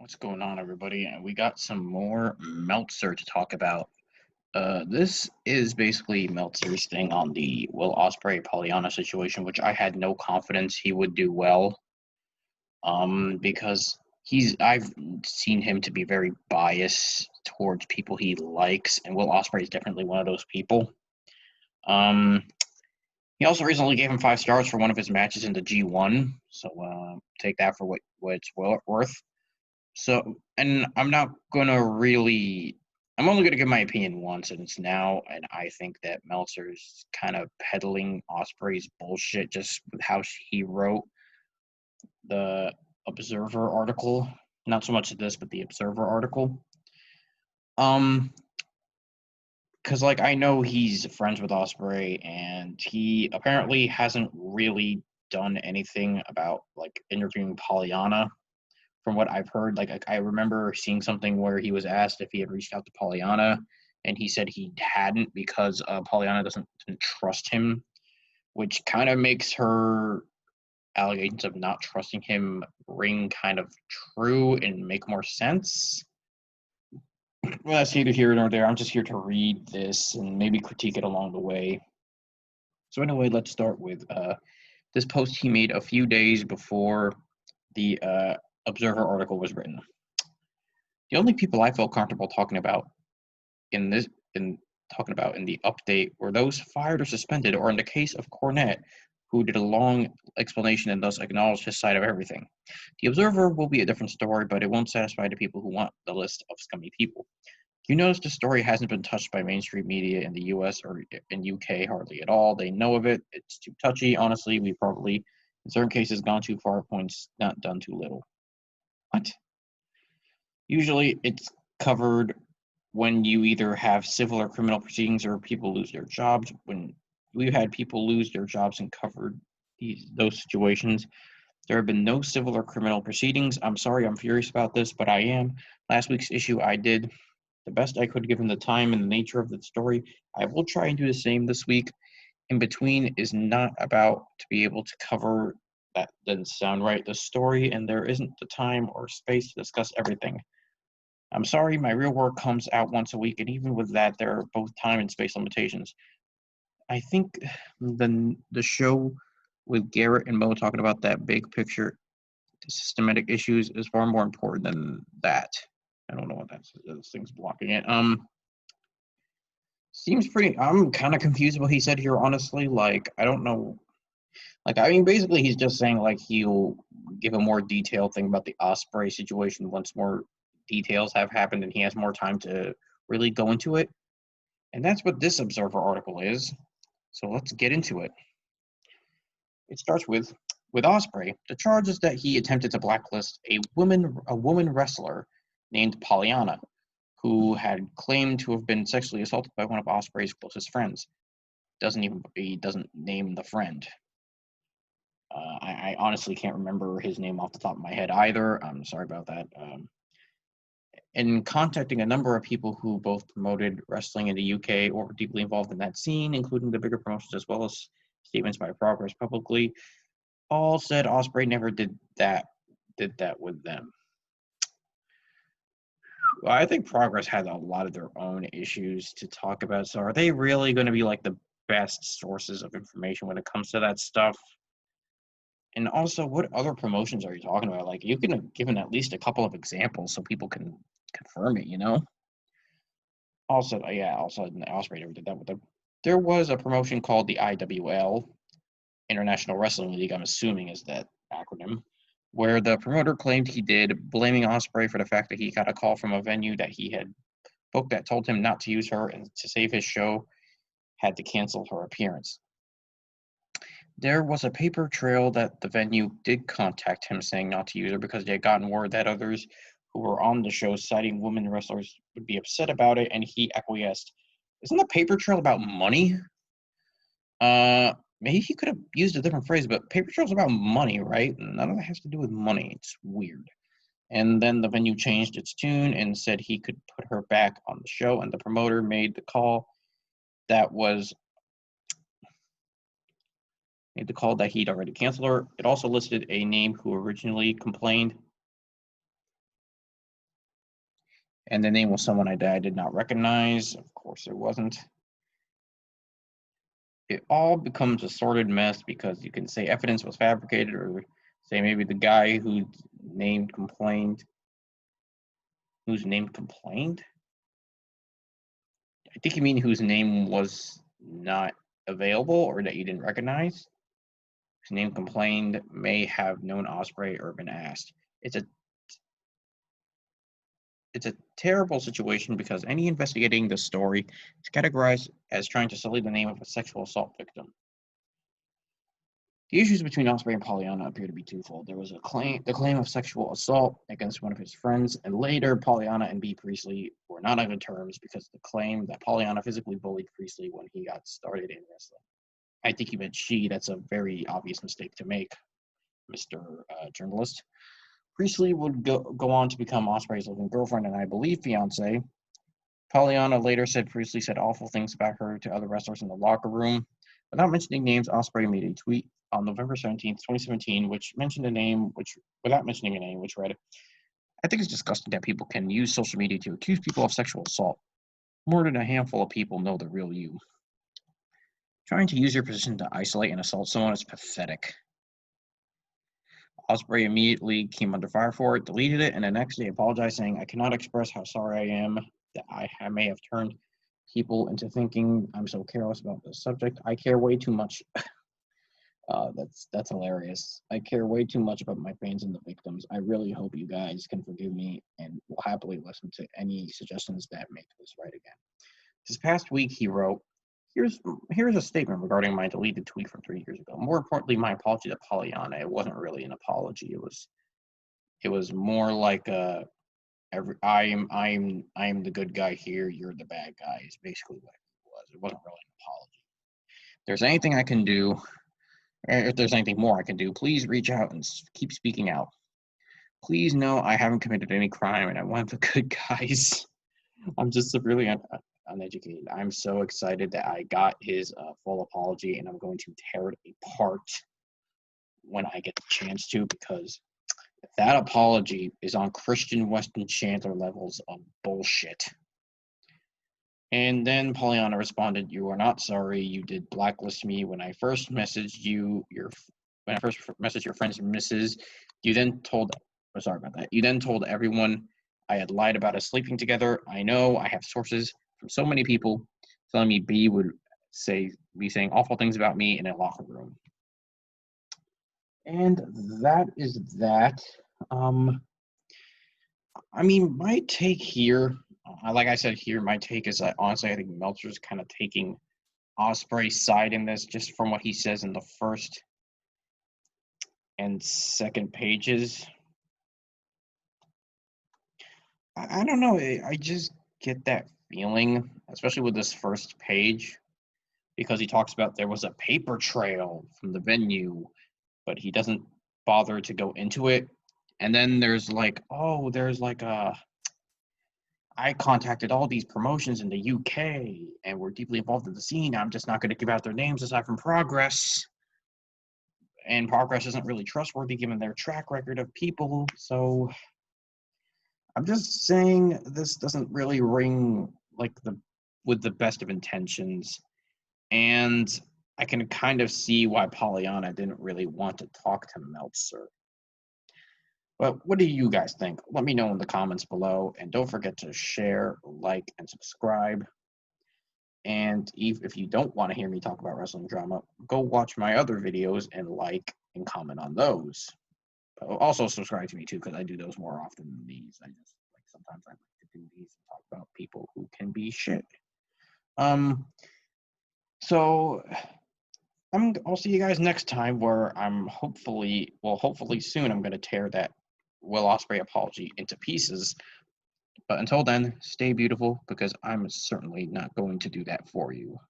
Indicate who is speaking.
Speaker 1: What's going on, everybody? And we got some more Meltzer to talk about. This is basically Meltzer's thing on the Will Ospreay Pollyanna situation, which I had no confidence he would do well. Because I've seen him to be very biased towards people he likes, and Will Ospreay is definitely one of those people. Um, he also recently gave him 5 stars for one of his matches in the G1, so take that for what it's worth. So, and I'm only gonna give my opinion once, and it's now. And I think that Meltzer's kind of peddling Osprey's bullshit just with how he wrote the Observer article. Not so much this, but the Observer article. Um, because like I know he's friends with Osprey, and he apparently hasn't really done anything about like interviewing Pollyanna from what I've heard. Like I remember seeing something where he was asked if he had reached out to Pollyanna, and he said he hadn't because Pollyanna didn't trust him, which kind of makes her allegations of not trusting him ring kind of true and make more sense. Well, that's neither here nor there. I'm just here to read this and maybe critique it along the way. So anyway, let's start with this post he made a few days before the Observer article was written. The only people I felt comfortable talking about in this in in the update were those fired or suspended, or in the case of Cornette, who did a long explanation and thus acknowledged his side of everything. The Observer will be a different story, but it won't satisfy the people who want the list of scummy people. You notice the story hasn't been touched by mainstream media in the US or in UK hardly at all. They know of it. It's too touchy. Honestly, we probably, in certain cases, gone too far at points, not done too little. What? Usually it's covered when you either have civil or criminal proceedings or people lose their jobs. When we've had people lose their jobs and covered those situations, there have been no civil or criminal proceedings. I'm sorry, I'm furious about this, but I am. Last week's issue, I did the best I could given the time and the nature of the story. I will try and do the same this week. In between is not about to be able to cover that doesn't sound right the story, and there isn't the time or space to discuss everything. I'm sorry, my real work comes out once a week, and even with that, there are both time and space limitations. I think the show with Garrett and Mo talking about that big picture, systematic issues, is far more important than that. I don't know what this thing's blocking it. Seems pretty. I'm kind of confused what he said here, honestly. Like, I don't know. Like, I mean, basically, he's just saying like he'll give a more detailed thing about the Osprey situation once more details have happened and he has more time to really go into it. And that's what this Observer article is. So let's get into it. It starts with Ospreay. The charge is that he attempted to blacklist a woman wrestler named Pollyanna, who had claimed to have been sexually assaulted by one of Ospreay's closest friends. He doesn't name the friend. I honestly can't remember his name off the top of my head either. I'm sorry about that. In contacting a number of people who both promoted wrestling in the UK or were deeply involved in that scene, including the bigger promotions as well as statements by Progress publicly, all said Ospreay never did that with them. Well, I think Progress had a lot of their own issues to talk about. So are they really going to be like the best sources of information when it comes to that stuff? And also, what other promotions are you talking about? Like, you can have given at least a couple of examples so people can confirm it, you know? Also, Ospreay never did that with them. There was a promotion called the IWL, International Wrestling League, I'm assuming is that acronym, where the promoter claimed he did, blaming Ospreay for the fact that he got a call from a venue that he had booked that told him not to use her and to save his show had to cancel her appearance. There was a paper trail that the venue did contact him saying not to use her because they had gotten word that others who were on the show citing women wrestlers would be upset about it, and he acquiesced. Isn't the paper trail about money? Maybe he could have used a different phrase, but paper trail's about money, right? None of that has to do with money. It's weird. And then the venue changed its tune and said he could put her back on the show, and the promoter made the call that he'd already canceled her. It also listed a name who originally complained And the name was someone I did not recognize. Of course, it wasn't. It all becomes a sordid mess because you can say evidence was fabricated, or say maybe the guy whose name complained. I think you mean whose name was not available or that you didn't recognize. Whose name complained may have known Ospreay or been asked. It's a terrible situation because any investigating the story is categorized as trying to sully the name of a sexual assault victim. The issues between Ospreay and Pollyanna appear to be twofold. There was the claim of sexual assault against one of his friends, and later Pollyanna and B. Priestley were not on good terms because of the claim that Pollyanna physically bullied Priestley when he got started in wrestling. I think he meant she. That's a very obvious mistake to make, Mr. Journalist. Priestley would go on to become Ospreay's living girlfriend and I believe fiance. Pollyanna later said Priestley said awful things about her to other wrestlers in the locker room. Without mentioning names, Ospreay made a tweet on November 17th, 2017, which mentioned a name, without mentioning a name, which read, I think it's disgusting that people can use social media to accuse people of sexual assault. More than a handful of people know the real you. Trying to use your position to isolate and assault someone is pathetic. Ospreay immediately came under fire for it, deleted it, and the next day apologized, saying, I cannot express how sorry I am that I may have turned people into thinking I'm so careless about this subject. I care way too much. That's hilarious. I care way too much about my fans and the victims. I really hope you guys can forgive me and will happily listen to any suggestions that make this right again. This past week, he wrote, Here's a statement regarding my deleted tweet from 3 years ago. More importantly, my apology to Pollyanna. It wasn't really an apology. It was more like I'm the good guy here. You're the bad guy. Is basically what it was. It wasn't really an apology. If there's anything I can do, if there's anything more I can do, please reach out and keep speaking out. Please know I haven't committed any crime and I'm one of the good guys. I'm just severely uneducated. I'm so excited that I got his full apology, and I'm going to tear it apart when I get the chance to, because that apology is on Christian Weston Chandler levels of bullshit. And then Pollyanna responded, you are not sorry. You did blacklist me when I first messaged you. When I first messaged your friends and missus, you then told. Oh, sorry about that. You then told everyone I had lied about us sleeping together. I know I have sources from so many people telling me B would be saying awful things about me in a locker room. And that is that. I mean, my take here, like I said here, my take is that honestly, I think Meltzer's kind of taking Ospreay's side in this, just from what he says in the first and second pages. I don't know. I just get that feeling, especially with this first page, because he talks about there was a paper trail from the venue, but he doesn't bother to go into it. And then there's like, I contacted all these promotions in the UK and we're deeply involved in the scene. I'm just not going to give out their names aside from Progress. And Progress isn't really trustworthy given their track record of people. So I'm just saying this doesn't really ring with the best of intentions. And I can kind of see why Pollyanna didn't really want to talk to Meltzer. But what do you guys think? Let me know in the comments below. And don't forget to share, like, and subscribe. And if you don't want to hear me talk about wrestling drama, go watch my other videos and like and comment on those. Also subscribe to me too, because I do those more often than these. Sometimes I like to do these and talk about people who can be shit. So I'll see you guys next time, where hopefully soon I'm going to tear that Will Ospreay apology into pieces. But until then, stay beautiful, because I'm certainly not going to do that for you.